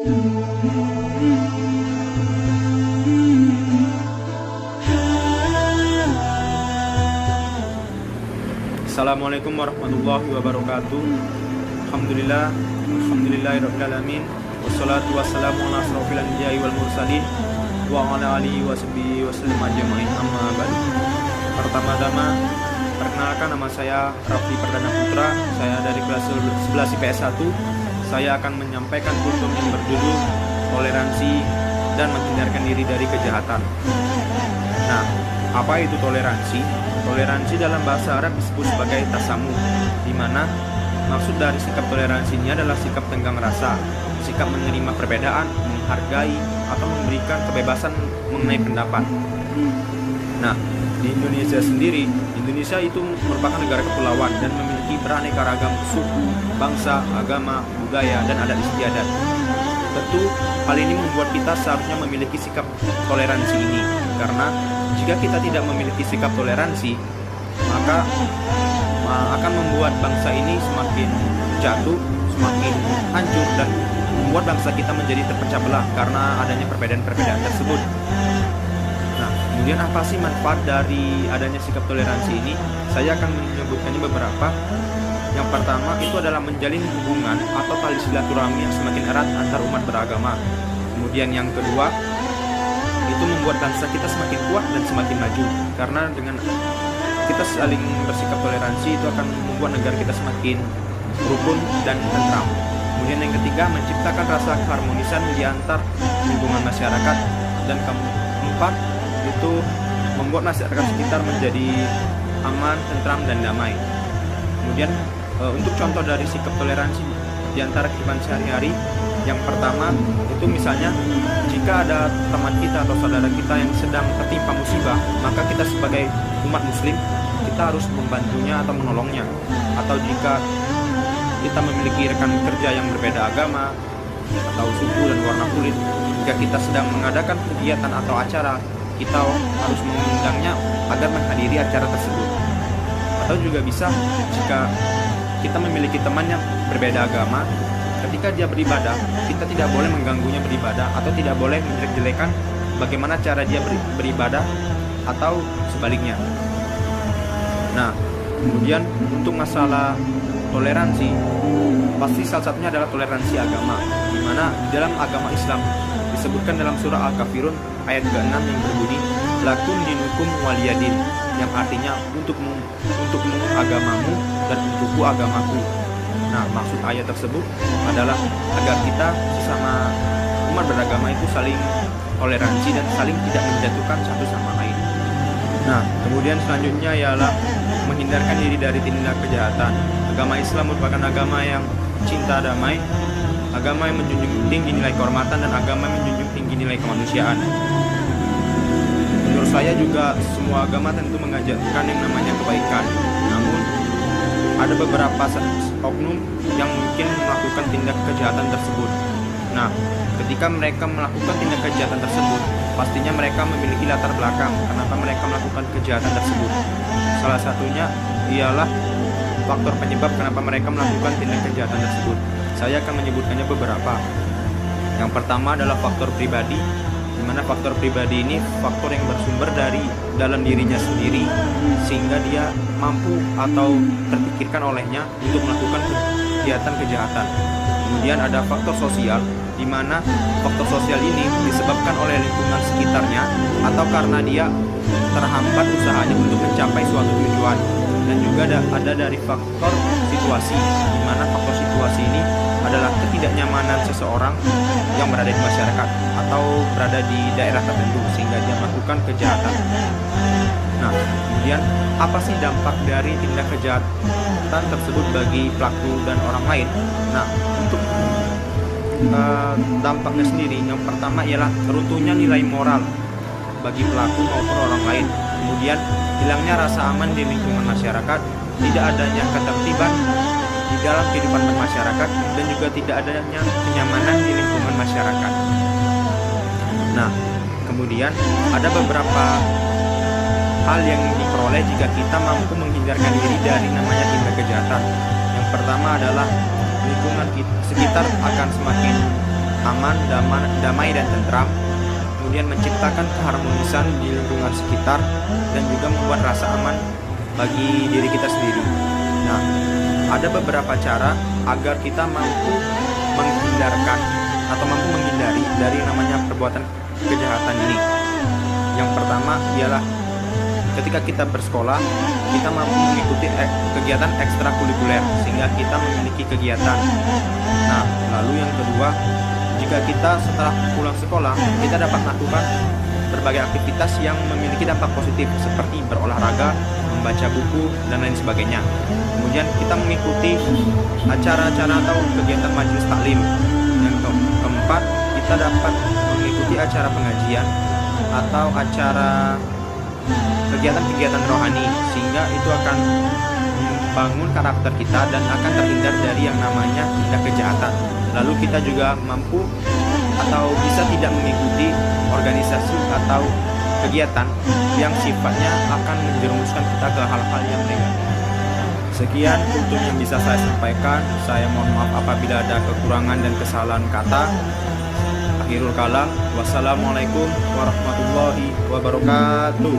Assalamualaikum warahmatullahi wabarakatuh. Alhamdulillahirrahmanirrahim. Wassalatu wassalamu ala asrofil anbiya'i wal mursalin wa ala alihi wa sahbihi wasallam ajma'in, amma ba'du. Pertama-tama, perkenalkan, nama saya Rafli Perdana Putra. Saya dari kelas 11 IPS 1. Saya akan menyampaikan kultum yang berjudul toleransi dan menghindarkan diri dari kejahatan. Nah, apa itu toleransi? Toleransi dalam bahasa Arab disebut sebagai tasamuh, di mana maksud dari sikap toleransi ini adalah sikap tenggang rasa, sikap menerima perbedaan, menghargai, atau memberikan kebebasan mengenai pendapat. Nah, di Indonesia sendiri, Indonesia itu merupakan negara kepulauan dan memiliki beraneka ragam suku, bangsa, agama, budaya, dan adat istiadat. Tentu, hal ini membuat kita seharusnya memiliki sikap toleransi ini, karena jika kita tidak memiliki sikap toleransi, maka akan membuat bangsa ini semakin jatuh, semakin hancur, dan membuat bangsa kita menjadi terpecah belah karena adanya perbedaan-perbedaan tersebut. Nah, kemudian apa sih manfaat dari adanya sikap toleransi ini? Saya akan menyebutkannya beberapa. Yang pertama itu adalah menjalin hubungan atau tali silaturahmi yang semakin erat antar umat beragama. Kemudian yang kedua, itu membuat bangsa kita semakin kuat dan semakin maju, karena dengan kita saling bersikap toleransi itu akan membuat negara kita semakin rukun dan tentram. Kemudian yang ketiga, menciptakan rasa keharmonisan di antar lingkungan masyarakat. Dan keempat, itu membuat masyarakat sekitar menjadi aman, tentram, dan damai. Kemudian untuk contoh dari sikap toleransi di antara kehidupan sehari-hari, yang pertama itu misalnya jika ada teman kita atau saudara kita yang sedang tertimpa musibah, maka kita sebagai umat muslim kita harus membantunya atau menolongnya. Atau jika kita memiliki rekan kerja yang berbeda agama atau suku dan warna kulit, jika kita sedang mengadakan kegiatan atau acara, kita harus mengundangnya agar menghadiri acara tersebut. Atau juga bisa jika kita memiliki teman yang berbeda agama, ketika dia beribadah, kita tidak boleh mengganggunya beribadah atau tidak boleh menjelek-jelekan bagaimana cara dia beribadah atau sebaliknya. Nah, kemudian untuk masalah toleransi, pasti salah satunya adalah toleransi agama, di mana di dalam agama Islam disebutkan dalam surah Al-Kafirun ayat ke-6 yang berbunyi lakum dinukum waliyadin, yang artinya untukmu agamamu dan untukku agamaku. Nah, maksud ayat tersebut adalah agar kita sesama umat beragama itu saling toleransi dan saling tidak menjatuhkan satu sama lain. Nah, kemudian selanjutnya ialah menghindarkan diri dari tindak kejahatan. Agama Islam merupakan agama yang cinta damai, agama yang menjunjung tinggi nilai kehormatan, dan agama yang menjunjung tinggi nilai kemanusiaan. Menurut saya juga semua agama tentu mengajarkan yang namanya kebaikan. Namun ada beberapa oknum yang mungkin melakukan tindak kejahatan tersebut. Nah, ketika mereka melakukan tindak kejahatan tersebut, pastinya mereka memiliki latar belakang kenapa mereka melakukan kejahatan tersebut. Salah satunya ialah faktor penyebab kenapa mereka melakukan tindak kejahatan tersebut. Saya akan menyebutkannya beberapa. Yang pertama adalah faktor pribadi, di mana faktor pribadi ini faktor yang bersumber dari dalam dirinya sendiri, sehingga dia mampu atau terpikirkan olehnya untuk melakukan kegiatan kejahatan. Kemudian ada faktor sosial, di mana faktor sosial ini disebabkan oleh lingkungan sekitarnya atau karena dia terhambat usahanya untuk mencapai suatu tujuan. Dan juga ada dari faktor situasi, di mana faktor situasi ini adalah ketidaknyamanan seseorang yang berada di masyarakat atau berada di daerah tertentu sehingga dia melakukan kejahatan. Nah, kemudian apa sih dampak dari tindak kejahatan tersebut bagi pelaku dan orang lain? Nah, untuk dampaknya sendiri, yang pertama ialah runtuhnya nilai moral bagi pelaku maupun orang lain. Kemudian hilangnya rasa aman di lingkungan masyarakat, tidak adanya ketertiban di dalam kehidupan bermasyarakat, dan juga tidak adanya kenyamanan di lingkungan masyarakat. Nah, kemudian ada beberapa hal yang diperoleh jika kita mampu menghindarkan diri dari namanya tindak kejahatan. Yang pertama adalah lingkungan sekitar akan semakin aman, damai dan tentram, kemudian menciptakan keharmonisan di lingkungan sekitar, dan juga membuat rasa aman bagi diri kita sendiri. Nah, ada beberapa cara agar kita mampu menghindari dari namanya perbuatan kejahatan ini. Yang pertama ialah ketika kita bersekolah, kita mampu mengikuti kegiatan ekstrakurikuler sehingga kita memiliki kegiatan. Nah, lalu yang kedua, jika kita setelah pulang sekolah, kita dapat melakukan berbagai aktivitas yang memiliki dampak positif seperti berolahraga, membaca buku, dan lain sebagainya. Kemudian kita mengikuti acara-acara atau kegiatan majelis taklim. Yang keempat, kita dapat mengikuti acara pengajian atau acara kegiatan-kegiatan rohani, sehingga itu akan membangun karakter kita dan akan terhindar dari yang namanya tindak kejahatan. Lalu kita juga mampu atau bisa tidak mengikuti organisasi atau kegiatan yang sifatnya akan menjerumuskan kita ke hal-hal yang negatif. Sekian untuk yang bisa saya sampaikan. Saya mohon maaf apabila ada kekurangan dan kesalahan kata. Akhirul kalam, wassalamualaikum warahmatullahi wabarakatuh.